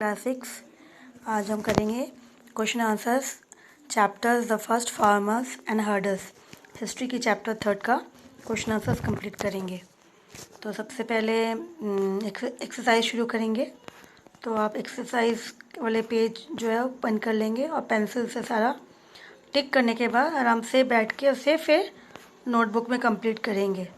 Class 6। आज हम करेंगे question answers chapters the first farmers and herders. History की चैप्टर 3 का क्वेश्चन आंसर्स कंप्लीट करेंगे। तो सबसे पहले एक्सरसाइज शुरू करेंगे। तो आप एक्सरसाइज वाले पेज जो है ओपन कर लेंगे और पेंसिल से सारा टिक करने के बाद आराम से बैठ के उसे फिर नोटबुक में कंप्लीट करेंगे।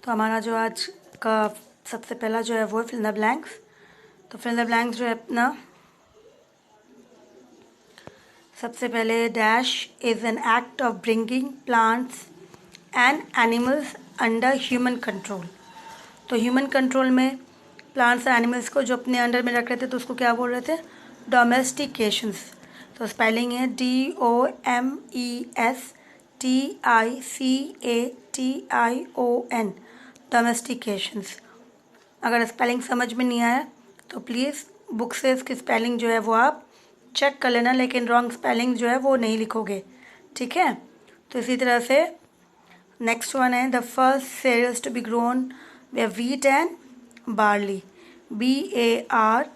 तो हमारा जो आज का सबसे पहला जो है वो है फिल द ब्लैंक्स। तो फिल द ब्लैंक्स जो है अपना सबसे पहले dash is an act of bringing plants and animals under human control. तो ह्यूमन कंट्रोल में प्लांट्स और एनिमल्स को जो अपने अंडर में रख रहे थे तो उसको क्या बोल रहे थे? डोमेस्टिकेशंस। तो स्पेलिंग है DOMESTICATION, डोमेस्टिकेशंस। अगर स्पेलिंग समझ में नहीं आया तो प्लीज़ बुक से इसकी स्पेलिंग जो है वो आप चेक कर लेना, लेकिन रॉन्ग स्पेलिंग जो है वो नहीं लिखोगे, ठीक है? तो इसी तरह से नेक्स्ट वन है the first cereals to be grown were wheat and barley, BARLEY।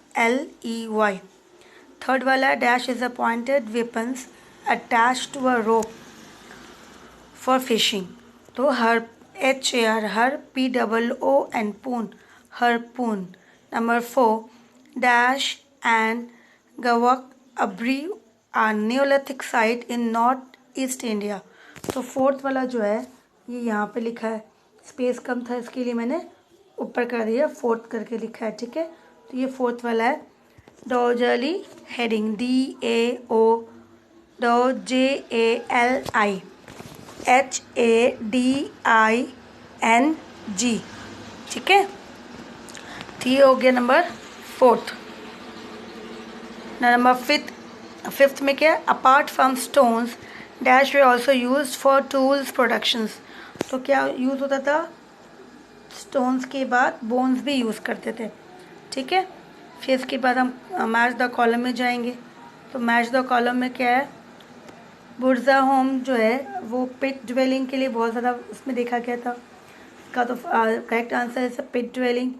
Third वाला dash is a pointed weapons attach to a rope for fishing. तो हर HAR हर POON पून, हरपून। नंबर 4 डैश एंड गवक अब्री are neolithic site in north east India. तो fourth वाला जो है ये यहाँ पे लिखा है, स्पेस कम था इसके लिए मैंने ऊपर कर दिया, फोर्थ करके लिखा है, ठीक है? तो ये फोर्थ वाला है डोजली हेडिंग, DAOJALIHADING, ठीक है? तो ये हो गया नंबर फोर्थ। नंबर फिफ्थ में क्या है? Apart from stones dash way also use for tools productions. तो क्या यूज़ होता था? स्टोन्स के बाद बोन्स भी यूज़ करते थे, ठीक है? फिर इसके बाद हम मैच द कॉलम में जाएंगे। तो मैच द कॉलम में क्या है? बुर्जा होम जो है वो पिट ड्वेलिंग के लिए बहुत ज़्यादा उसमें देखा गया था। इसका तो करेक्ट आंसर है पिट ड्वेलिंग।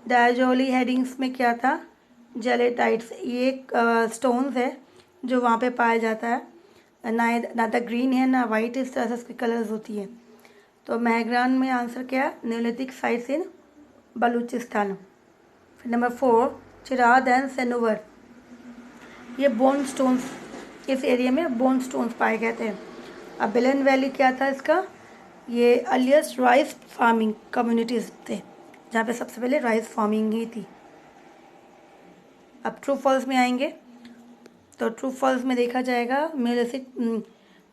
डायजोली हेडिंग्स में क्या था? जेलेटाइट्स। ये एक स्टोन्स है जो वहाँ पे पाया जाता है, ना तो ग्रीन है ना वाइट, इस तरह से उसकी कलर्स होती है। तो महग्रान में आंसर क्या है? न्योलिथिक साइट्स इन बलूचिस्तान। फिर नंबर 4 चिराद एंड सनोवर, ये बोन स्टोन्स, इस एरिया में बोन स्टोन्स पाए गए थे। अब बिलन वैली क्या था इसका? ये अर्लीस्ट राइस फार्मिंग कम्युनिटीज़ थे जहाँ पे सबसे पहले राइस फार्मिंग ही थी। अब ट्रू फॉल्स में आएंगे। तो ट्रू फॉल्स में देखा जाएगा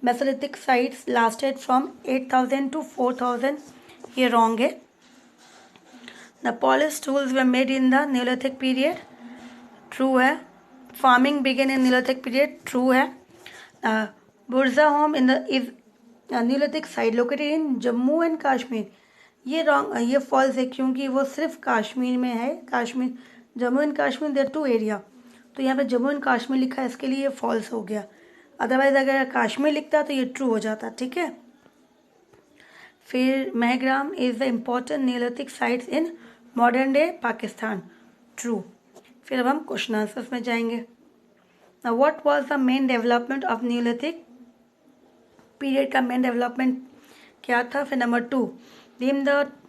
Mesolithic sites lasted from 8000 to 4000, ये रॉन्ग है। The polish tools were made in the Neolithic period, true है। Farming began in Neolithic period, true है। बुर्जा home in the is Neolithic site located in Jammu and Kashmir, ये wrong, ये false है क्योंकि वो सिर्फ कश्मीर में है। Kashmir, Jammu and Kashmir there two area, तो यहाँ पे जम्मू एंड कश्मीर लिखा है, इसके लिए ये फॉल्स हो गया। अदरवाइज अगर कश्मीर लिखता तो ये ट्रू हो जाता, ठीक है? फिर Mehrgarh is the important neolithic sites in modern day Pakistan, true. फिर अब हम क्वेश्चन आंसर्स में जाएंगे। Now what was the main development of neolithic period का मेन डेवलपमेंट क्या था? फिर number 2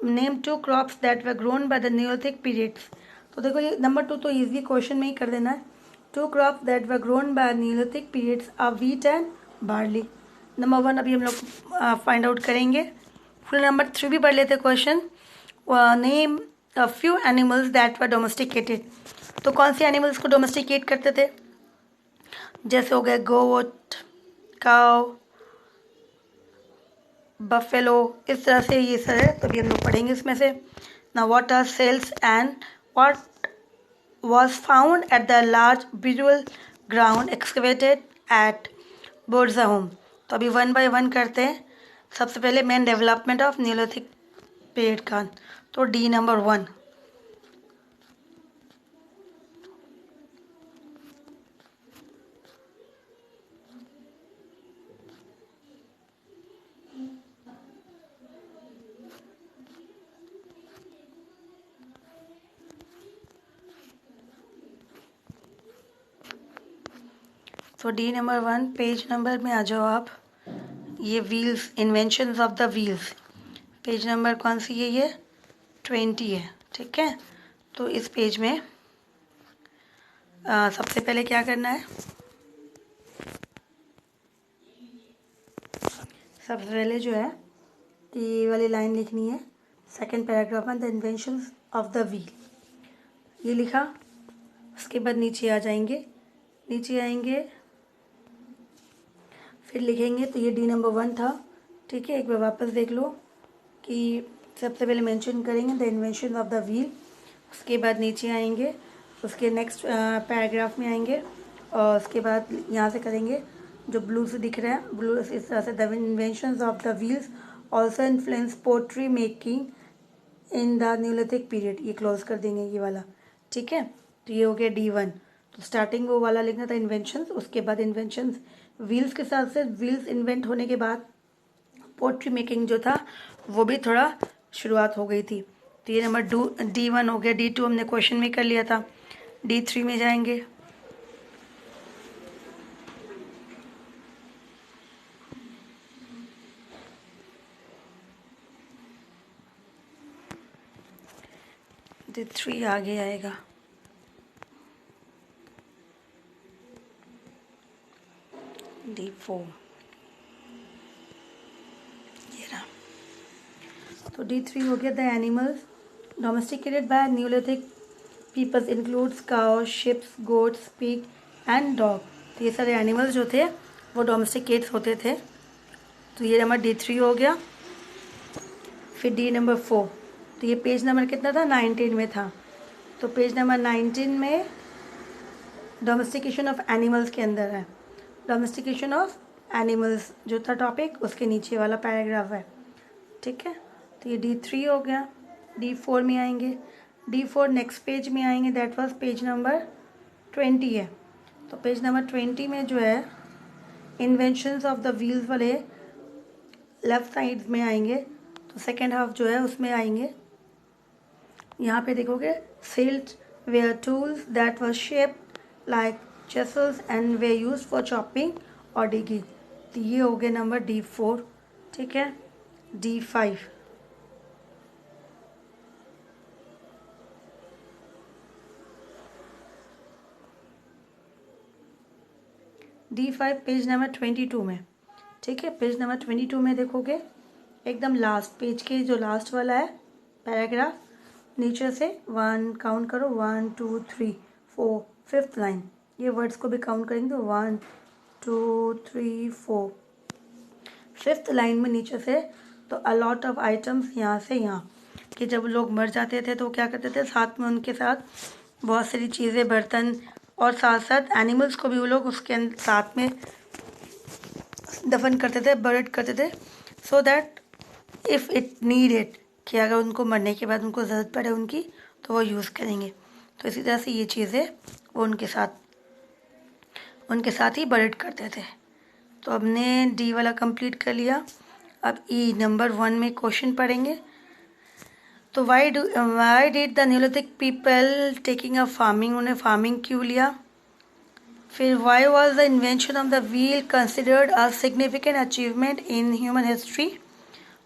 name two crops that were grown by the neolithic periods. तो देखो ये नंबर 2 तो इजी क्वेश्चन में ही कर देना है। 2 crops that were grown by neolithic periods are wheat and barley. Number 1 अभी हम लोग फाइंड आउट करेंगे। फिर नंबर 3 भी पढ़ लेते question. Name a few animals that were domesticated. तो कौन से एनिमल्स को डोमेस्टिकेट करते थे? जैसे हो गए गोट, काउ, बफेलो, इस तरह से ये सर है, तो भी हम लोग पढ़ेंगे इसमें से। ना what are cells and what was found at the large burial ground excavated at Burzahom। तो अभी 1 by 1 करते हैं। सबसे पहले main development of neolithic period का, तो डी नंबर 1। तो डी नंबर 1 पेज नंबर में आ जाओ आप। ये wheels, inventions of the wheels, page number कौन सी है? ये 20 है। ठीक है, तो इस पेज में सबसे पहले क्या करना है? सबसे पहले जो है ये वाली लाइन लिखनी है सेकंड पैराग्राफ में, the inventions of the wheel, ये लिखा। उसके बाद नीचे आ जाएंगे, नीचे आएंगे फिर लिखेंगे। तो ये डी नंबर 1 था। ठीक है, एक बार वापस देख लो कि सबसे पहले मेंशन करेंगे the invention of the wheel, उसके बाद नीचे आएंगे, उसके नेक्स्ट पैराग्राफ में आएंगे और उसके बाद यहाँ से करेंगे जो ब्लू से दिख रहा है, ब्लू इस तरह से, the inventions of the wheels also influence pottery making in the neolithic period, ये क्लोज कर देंगे ये वाला। ठीक है, तो ये हो गया D1। तो स्टार्टिंग वो वाला लिखना था इन्वेंशंस, उसके बाद इन्वेंशंस व्हील्स के साथ से व्हील्स इन्वेंट होने के बाद पोट्री मेकिंग जो था वो भी थोड़ा शुरुआत हो गई थी। तो ये नंबर D1 हो गया। D2 हमने क्वेश्चन में कर लिया था। D3 में जाएंगे। D3 आगे आएगा। D4 ये रहा। तो D3 हो गया, the animals domesticated by neolithic peoples includes cow, sheeps, goats, pig and dog. तो ये सारे एनिमल्स जो थे वो डोमेस्टिकेट्स होते थे। तो ये नंबर D3 हो गया। फिर D नंबर 4, तो ये पेज नंबर कितना था? 19 में था। तो पेज नंबर 19 में डोमेस्टिकेशन ऑफ एनिमल्स के अंदर है। डोमेस्टिकेशन ऑफ एनिमल्स जो था टॉपिक, उसके नीचे वाला पैराग्राफ है। ठीक है, तो ये D3 हो गया। D4 में आएंगे। D4 नेक्स्ट पेज में आएंगे, दैट वाज पेज नंबर 20 है। तो पेज नंबर 20 में जो है इन्वेंशंस ऑफ द व्हील्स वाले लेफ्ट साइड में आएंगे। तो सेकेंड हाफ जो है उसमें आएंगे, यहाँ पे देखोगे celt were tools that were shaped like chisels and were use for chopping और डिगिंग। तो ये हो गया नंबर D4। ठीक है, D5, D5 पेज नंबर 22 में। ठीक है, पेज नंबर 22 में देखोगे एकदम लास्ट पेज के जो लास्ट वाला है पैराग्राफ, नीचे से 1 काउंट करो, 1 2 3 4, 5th लाइन, ये वर्ड्स को भी काउंट करेंगे तो 1 2 3 4, 5th लाइन में नीचे से। तो अलॉट ऑफ आइटम्स यहाँ से यहाँ, कि जब लोग मर जाते थे तो क्या करते थे, साथ में उनके साथ बहुत सारी चीज़ें, बर्तन और साथ साथ एनिमल्स को भी वो लोग उसके साथ में दफन करते थे, बर्ड करते थे, so that if it need it, कि अगर उनको मरने के बाद उनको ज़रूरत पड़े उनकी तो वो यूज़ करेंगे। तो इसी तरह से ये चीज़ें वो उनके साथ ही बर्ड करते थे। तो हमने D वाला कंप्लीट कर लिया। अब E नंबर 1 में क्वेश्चन पढ़ेंगे। तो why did the neolithic people taking a farming, उन्हें फार्मिंग क्यों लिया? फिर why was the invention of the wheel considered a significant achievement in human history,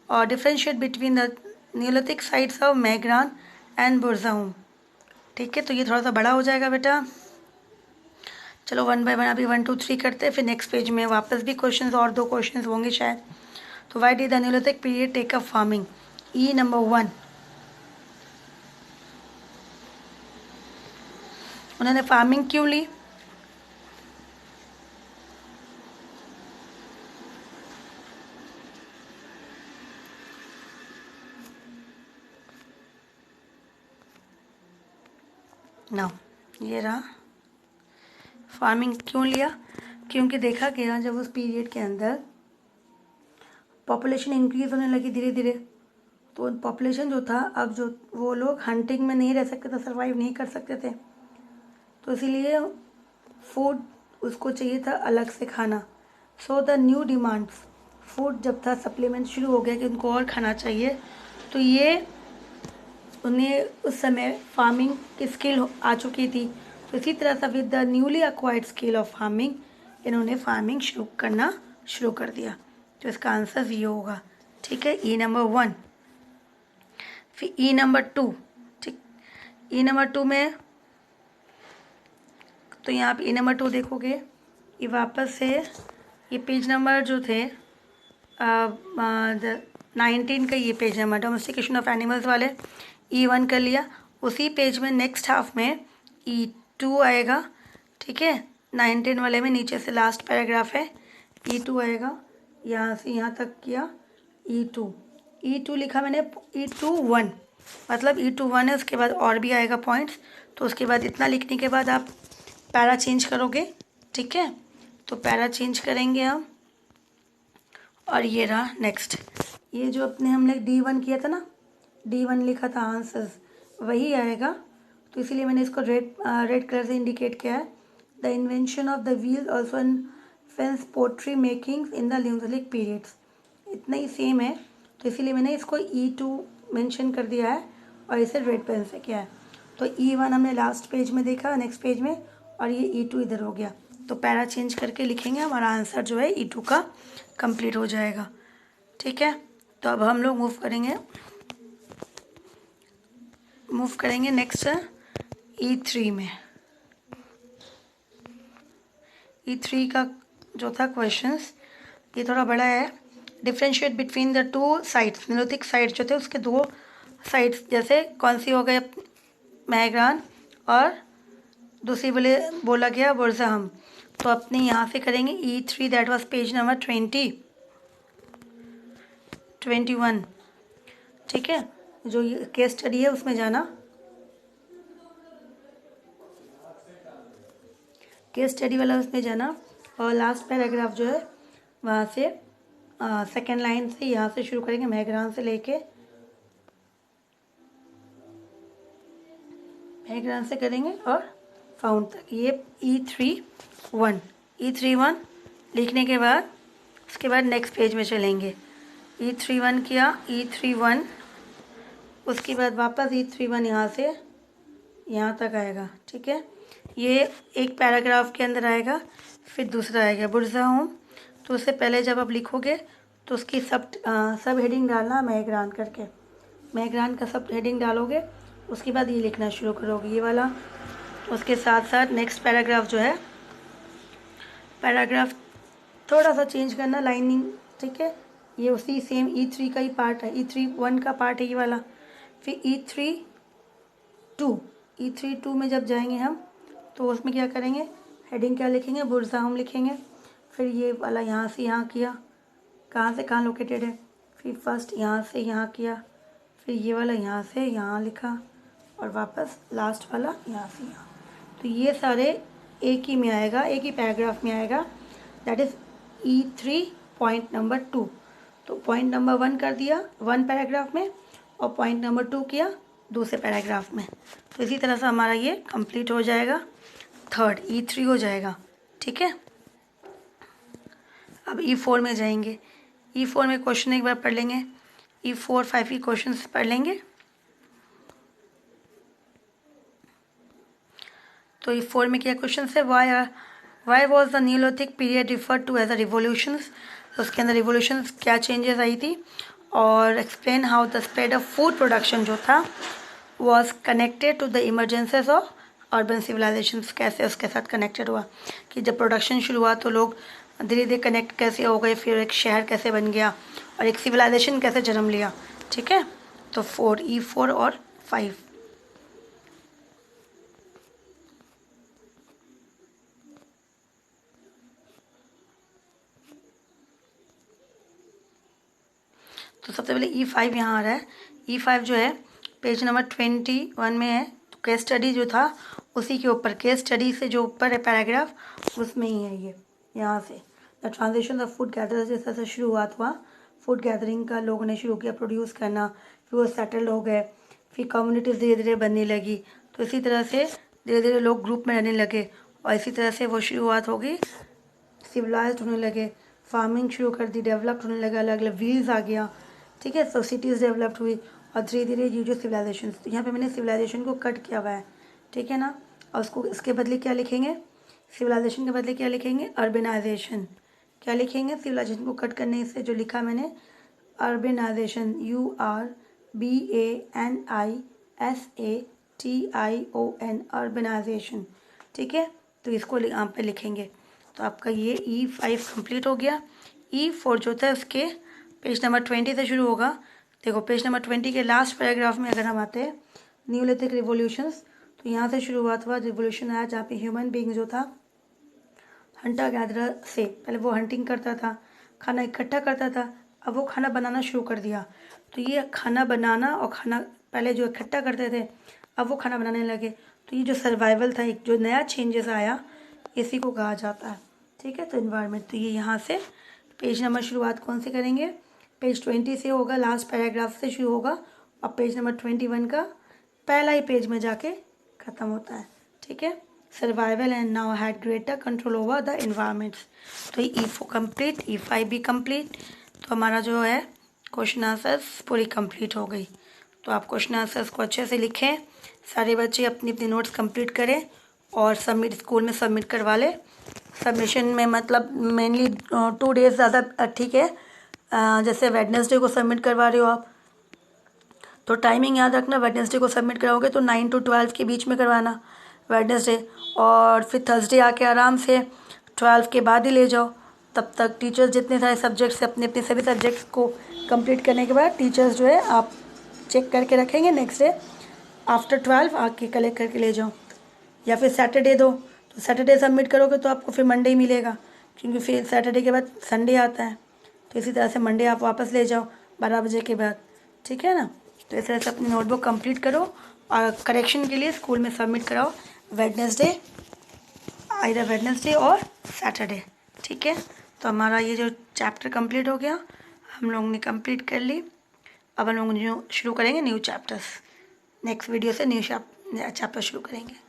और differentiate between the neolithic sites of Mehrgarh and Burzahom. ठीक है, तो ये थोड़ा सा बड़ा हो जाएगा बेटा। चलो 1 बाय 1 अभी 1 2 3 करते हैं, फिर नेक्स्ट पेज में वापस भी क्वेश्चंस और 2 क्वेश्चंस होंगे शायद। तो why did the neolithic period take up farming? E number 1, उन्होंने फार्मिंग क्यों ली? ना, ये रहा, फार्मिंग क्यों लिया? क्योंकि देखा गया जब उस पीरियड के अंदर पॉपुलेशन इंक्रीज होने लगी धीरे धीरे, तो पॉपुलेशन जो था, अब जो वो लोग हंटिंग में नहीं रह सकते थे, सर्वाइव नहीं कर सकते थे, तो इसीलिए फूड उसको चाहिए था अलग से खाना। So the new demands, food जब था सप्लीमेंट शुरू हो गया कि उनको और खाना चाहिए, तो ये उन्हें उस समय फार्मिंग की स्किल आ चुकी थी। तो इसी तरह से with the newly acquired skill of farming, इन्होंने फार्मिंग करना शुरू कर दिया। तो इसका आंसर ये होगा। ठीक है, ई नंबर 1। फिर ई नंबर 2। ठीक, ई नंबर 2 में तो यहाँ पे ई नंबर 2 देखोगे, ये वापस से ये पेज नंबर जो थे 19 का ये page number domestication of animals वाले E1 कर लिया। उसी पेज में नेक्स्ट हाफ में E2 आएगा। ठीक है, 19 वाले में नीचे से लास्ट पैराग्राफ है, E2 आएगा। यहाँ से यहाँ तक किया E2 लिखा मैंने, E2 1 मतलब E2 1 है। उसके बाद और भी आएगा पॉइंट्स। तो उसके बाद इतना लिखने के बाद आप पैरा चेंज करोगे। ठीक है, तो पैरा चेंज करेंगे हम। और ये रहा नेक्स्ट, ये जो अपने हमने D1 किया था ना, D1 लिखा था आंसर्स, वही आएगा। तो इसीलिए मैंने इसको रेड कलर से इंडिकेट किया है। The invention of the wheel also influence pottery making in the neolithic periods. इतना ही सेम है, तो इसीलिए मैंने इसको E2 मेंशन कर दिया है और इसे रेड पेन से किया है। तो E1 हमने लास्ट पेज में देखा, नेक्स्ट पेज में, और ये E2 इधर हो गया। तो पैरा चेंज करके लिखेंगे, हमारा आंसर जो है E2 का कंप्लीट हो जाएगा। ठीक है, तो अब हम लोग मूव करेंगे नेक्स्ट E3 में। E3 का जो था क्वेश्चंस, ये थोड़ा बड़ा है। Differentiate between the two sides, neolithic sides जो थे उसके दो साइड्स, जैसे कौन सी हो गए, मैग्रान और दूसरी बोला गया बुर्ज़हम। तो अपने यहाँ से करेंगे E3, that was page number 21। ठीक है, जो ये केस स्टडी है उसमें जाना, केस स्टडी वाला उसमें जाना, और लास्ट पैराग्राफ जो है वहाँ से सेकेंड लाइन से यहाँ से शुरू करेंगे, मैग्रान से लेके मैग्रान से करेंगे और फाउंड तक। ये E31 लिखने के बाद उसके बाद नेक्स्ट पेज में चलेंगे। E31 किया, E31, उसके बाद वापस E31 यहाँ से यहाँ तक आएगा। ठीक है, ये एक पैराग्राफ के अंदर आएगा, फिर दूसरा आएगा बुर्ज़हम। तो उससे पहले जब आप लिखोगे तो उसकी सब हेडिंग डालना मैग्रान करके, मैग्रान का सब हेडिंग डालोगे। उसके बाद ये लिखना शुरू करोगे, ये वाला। उसके साथ साथ नेक्स्ट पैराग्राफ जो है, पैराग्राफ थोड़ा सा चेंज करना, लाइनिंग। ठीक है, ये उसी सेम E3 का ही पार्ट है, E31 का पार्ट है ये वाला। फिर E32 में जब जाएंगे हम तो उसमें क्या करेंगे, हेडिंग क्या लिखेंगे, बुर्ज़हम लिखेंगे। फिर ये वाला यहाँ से यहाँ किया, कहाँ से कहाँ लोकेटेड है। फिर फर्स्ट यहाँ से यहाँ किया, फिर ये वाला यहाँ से यहाँ लिखा, और वापस लास्ट वाला यहाँ से यहाँ। तो ये सारे एक ही में आएगा, एक ही पैराग्राफ में आएगा, that is E3 point number 2। तो पॉइंट नंबर 1 कर दिया 1 पैराग्राफ में, और पॉइंट नंबर 2 किया दूसरे पैराग्राफ में। तो इसी तरह से हमारा ये कंप्लीट हो जाएगा, थर्ड E3 हो जाएगा। ठीक है, अब E4 में जाएंगे। E4 में क्वेश्चन एक बार पढ़ लेंगे, E4 5 की क्वेश्चन पढ़ लेंगे। तो E4 में क्या क्वेश्चन है, why was the neolithic period referred to as a revolutions. तो उसके अंदर रिवोल्यूशंस क्या चेंजेस आई थी, और explain how the spread of food production जो था was connected to the emergencies of urban civilisation. कैसे उसके साथ कनेक्टेड हुआ, कि जब प्रोडक्शन शुरू हुआ तो लोग धीरे धीरे कनेक्ट कैसे हो गए, फिर एक शहर कैसे बन गया, और एक सिविलाइजेशन कैसे जन्म लिया। ठीक है, तो E4 और 5। तो सबसे पहले E5 यहाँ आ रहा है। E5 जो है पेज नंबर 21 में है। तो केस स्टडी जो था उसी के ऊपर, केस स्टडी से जो ऊपर है पैराग्राफ, उसमें ही है ये। यहाँ से the transition of food gatherers, जैसे से शुरुआत हुआ फूड गैदरिंग का, लोगों ने शुरू किया प्रोड्यूस करना, फिर वो सेटल हो गए, फिर कम्युनिटीज़ धीरे धीरे बनने लगी। तो इसी तरह से धीरे धीरे लोग ग्रुप में रहने लगे, और इसी तरह से वो शुरुआत होगी, सिविलाइज्ड होने लगे, फार्मिंग शुरू कर दी, डेवलप्ड होने लगा, अलग अलग व्हील्स आ गया। ठीक है, तो सिटीज़ डेवलप्ड हुई, और धीरे धीरे ये जो सिविलाइजेशन, तो यहाँ पे मैंने सिविलाइजेशन को कट किया हुआ है। ठीक है ना, और उसको इसके बदले क्या लिखेंगे, सिविलाइजेशन के बदले क्या लिखेंगे, अर्बनाइजेशन। क्या लिखेंगे, सिविलाइजेशन को कट करने से जो लिखा मैंने अर्बनाइजेशन, URBANISATION, अर्बनाइजेशन। ठीक है, तो इसको यहाँ पे लिखेंगे। तो आपका ये E5 कंप्लीट हो गया। E4 जो था उसके पेज नंबर 20 से शुरू होगा। देखो पेज नंबर 20 के लास्ट पैराग्राफ में अगर हम आते हैं न्यूलिथिक रिवोल्यूशंस, तो यहाँ से शुरुआत हुआ, रिवोल्यूशन आया जहाँ पे ह्यूमन बीइंग जो था हंटर गैदरर से, पहले वो हंटिंग करता था, खाना इकट्ठा करता था, अब वो खाना बनाना शुरू कर दिया। तो ये खाना बनाना और खाना पहले जो इकट्ठा करते थे अब वो खाना बनाने लगे, तो ये जो सर्वाइवल था, एक जो नया चेंजेस आया, इसी को कहा जाता है। ठीक है, तो इन्वायरमेंट, तो ये यहाँ से पेज नंबर शुरुआत कौन से करेंगे, पेज 20 से होगा, लास्ट पैराग्राफ से शुरू होगा और पेज नंबर 21 का पहला ही पेज में जाके ख़त्म होता है। ठीक है, survival and now had greater control over the environments. तो E4 कंप्लीट, E5 भी कंप्लीट। तो हमारा जो है क्वेश्चन आंसर्स पूरी कंप्लीट हो गई। तो आप क्वेश्चन आंसर्स को अच्छे से लिखें, सारे बच्चे अपनी अपनी नोट्स कंप्लीट करें और सबमिट स्कूल में सबमिट करवा लें। सबमिशन में मतलब मेनली 2 डेज ज़्यादा ठीक है। जैसे वेडनेसडे को सबमिट करवा रहे हो आप, तो टाइमिंग याद रखना, वेडनेसडे को सबमिट कराओगे तो 9 to 12 के बीच में करवाना वेडनेसडे, और फिर थर्सडे आके आराम से 12 के बाद ही ले जाओ। तब तक टीचर्स जितने सारे सब्जेक्ट्स से अपने अपने सभी सब्जेक्ट्स को कंप्लीट करने के बाद टीचर्स जो है आप चेक करके रखेंगे, नेक्स्ट डे आफ्टर 12 आके कलेक्ट करके ले जाओ। या फिर सैटरडे दो, तो सैटरडे सबमिट करोगे तो आपको फिर मंडे ही मिलेगा, क्योंकि फिर सैटरडे के बाद संडे आता है। तो इसी तरह से मंडे आप वापस ले जाओ 12 बजे के बाद। ठीक है ना, तो इस तरह से अपनी नोटबुक कंप्लीट करो और करेक्शन के लिए स्कूल में सबमिट कराओ वेडनेसडे, आइदर वेडनेसडे और सैटरडे। ठीक है, तो हमारा ये जो चैप्टर कंप्लीट हो गया, हम लोगों ने कंप्लीट कर ली। अब हम लोग शुरू करेंगे न्यू चैप्टर्स। नेक्स्ट वीडियो से न्यू चैप्टर शुरू करेंगे।